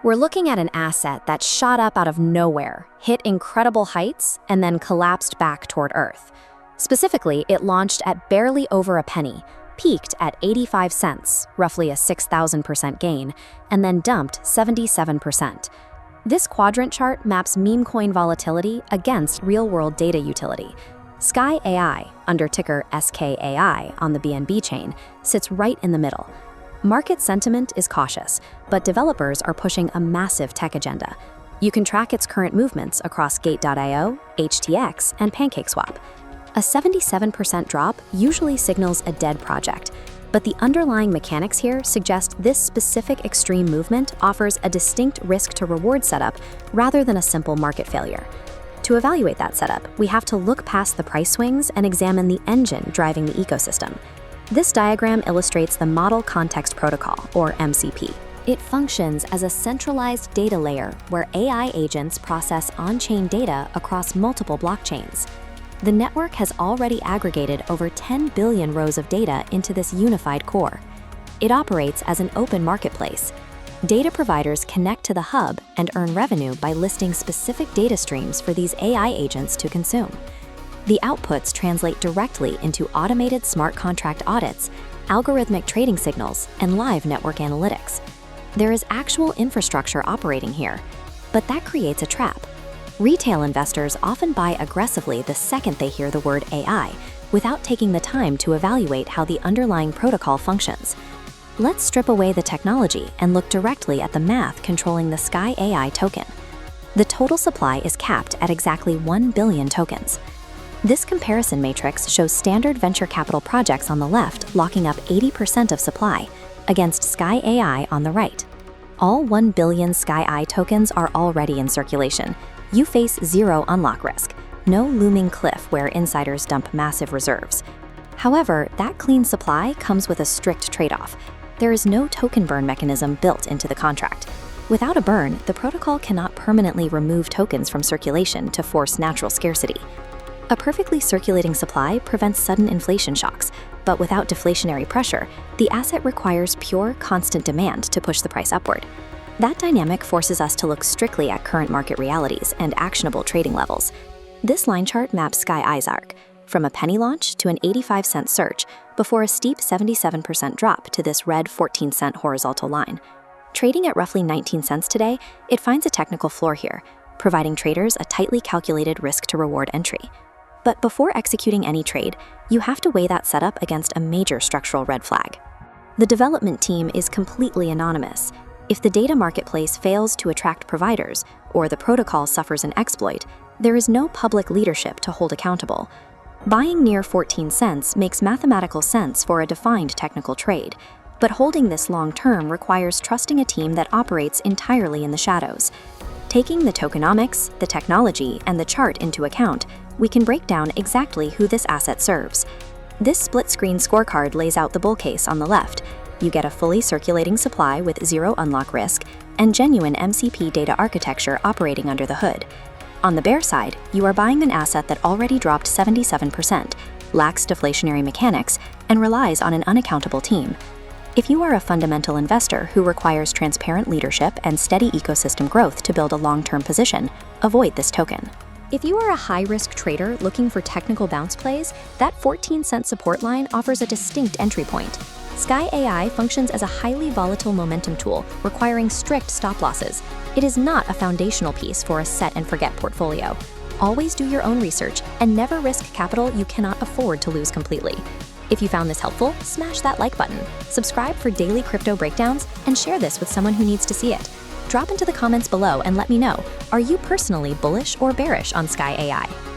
We're looking at an asset that shot up out of nowhere, hit incredible heights, and then collapsed back toward Earth. Specifically, it launched at barely over a penny, peaked at 85 cents, roughly a 6,000% gain, and then dumped 77%. This quadrant chart maps meme coin volatility against real-world data utility. SKYAI, under ticker SKAI on the BNB chain, sits right in the middle. Market sentiment is cautious, but developers are pushing a massive tech agenda. You can track its current movements across Gate.io, HTX, and PancakeSwap. A 77% drop usually signals a dead project, but the underlying mechanics here suggest this specific extreme movement offers a distinct risk-to-reward setup rather than a simple market failure. To evaluate that setup, we have to look past the price swings and examine the engine driving the ecosystem. This diagram illustrates the Model Context Protocol, or MCP. It functions as a centralized data layer where AI agents process on-chain data across multiple blockchains. The network has already aggregated over 10 billion rows of data into this unified core. It operates as an open marketplace. Data providers connect to the hub and earn revenue by listing specific data streams for these AI agents to consume. The outputs translate directly into automated smart contract audits, algorithmic trading signals, and live network analytics. There is actual infrastructure operating here, but that creates a trap. Retail investors often buy aggressively the second they hear the word AI, without taking the time to evaluate how the underlying protocol functions. Let's strip away the technology and look directly at the math controlling the SKYAI token. The total supply is capped at exactly 1 billion tokens. This comparison matrix shows standard venture capital projects on the left locking up 80% of supply, against SKYAI on the right. All 1 billion SKYAI tokens are already in circulation. You face zero unlock risk, no looming cliff where insiders dump massive reserves. However, that clean supply comes with a strict trade-off. There is no token burn mechanism built into the contract. Without a burn, the protocol cannot permanently remove tokens from circulation to force natural scarcity. A perfectly circulating supply prevents sudden inflation shocks, but without deflationary pressure, the asset requires pure, constant demand to push the price upward. That dynamic forces us to look strictly at current market realities and actionable trading levels. This line chart maps SKYAI's arc, from a penny launch to an 85-cent surge, before a steep 77% drop to this red 14-cent horizontal line. Trading at roughly 19 cents today, it finds a technical floor here, providing traders a tightly calculated risk-to-reward entry. But before executing any trade, you have to weigh that setup against a major structural red flag. The development team is completely anonymous. If the data marketplace fails to attract providers, or the protocol suffers an exploit, there is no public leadership to hold accountable. Buying near 14 cents makes mathematical sense for a defined technical trade, but holding this long-term requires trusting a team that operates entirely in the shadows. Taking the tokenomics, the technology, and the chart into account, we can break down exactly who this asset serves. This split-screen scorecard lays out the bull case on the left. You get a fully circulating supply with zero unlock risk and genuine MCP data architecture operating under the hood. On the bear side, you are buying an asset that already dropped 77%, lacks deflationary mechanics, and relies on an unaccountable team. If you are a fundamental investor who requires transparent leadership and steady ecosystem growth to build a long-term position, avoid this token. If you are a high-risk trader looking for technical bounce plays, that 14-cent support line offers a distinct entry point. SKYAI functions as a highly volatile momentum tool, requiring strict stop losses. It is not a foundational piece for a set-and-forget portfolio. Always do your own research and never risk capital you cannot afford to lose completely. If you found this helpful, smash that like button, subscribe for daily crypto breakdowns, and share this with someone who needs to see it. Drop into the comments below and let me know, are you personally bullish or bearish on SKYAI?